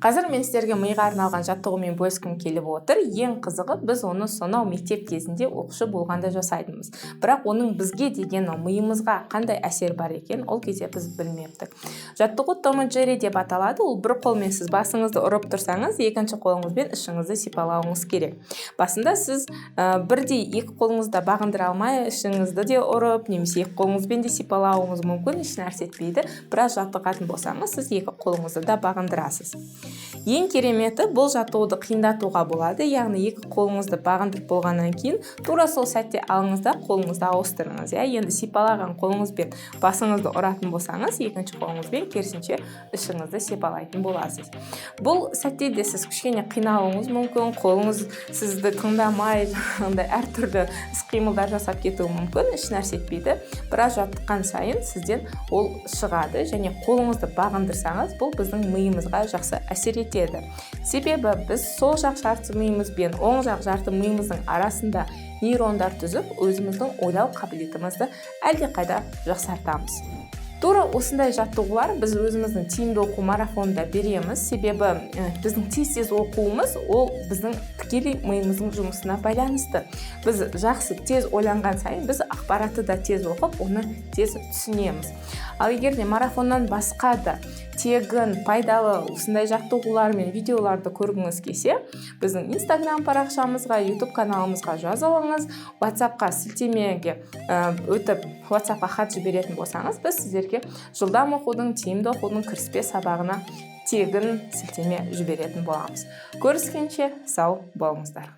Қазір мен сіздерге миға арналған жаттығумен бөліскім келіп отыр. Ең қызығы, біз оны сонау мектеп кезінде оқушы болғанда жасайтынбыз. Бірақ оның бізге деген миымызға қандай әсер бар екен, ол кезде біз білмептік. Жаттығу Том и Джерри деп аталады. Ол бір қолмен сіз басыңызды ұрып тұрсаңыз, екінші қолыңызбен ішіңізді сипалауыңыз керек. Басында сіз бірдей екі қолыңызды бағындыра алмай, ішіңізді де ұрып, немесе екі қолыңызбен де сипалауыңыз мүмкін, еш нәрсе етпейді. Біраз жаттығатын болсаңыз, сіз екі қолыңызды да бағындырасыз. Ең кереметі, бұл жаттығуды қиындатуға болады, яғни екі қолыңызды бағындырып болғаннан кейін тура сол сәтте алыңыз да қолыңызды ауыстырыңыз. Енді сипалаған қолыңызбен басыңызды ұратын болсаңыз, екінші қолыңызбен керісінше ішіңізді сипалайтын боласыз. Бұл сәтте де сіз кішкене қиналуыңыз мүмкін, қолыңыз сізді тыңдамай, әртүрлі іс-қимылдар жасап кетуі мүмкін, еш нәрсе етпейді. Біраз жаттыққан сайын сізден ол шығады, және қолыңызды бағындырсаңыз, бұл біздің миымызға жақсы әсер етеді. Себебі біз сол жақ жарты миымыз бен оң жақ жарты миымыздың арасында нейрондар түзіп, өзіміздің ойлау қабілетімізді әлдеқайда жақсартамыз. Тура осындай жаттығулар біз өзіміздің тиімді оқу марафонында береміз. Себебі біздің тез оқуымыз, ол біздің тікелей миымыздың жұмысына байланысты. Біз жақсы тез ойланған сайын, біз ақпаратты да тез оқып, оны тез түсінеміз. Ал егер де марафоннан басқа да тегін, пайдалы осындай жаттығулар мен видеоларды көргіңіз келсе, біздің Instagram парақшамызға, YouTube каналымызға жазылыңыз, WhatsApp-қа сілтемеге өтіп, WhatsApp-қа хат жіберетін болсаңыз, біз сіздерге жылдам оқудың, тиімді оқудың кіріспе сабағына тегін сілтеме жіберетін боламыз. Көріскенше сау болыңыздар.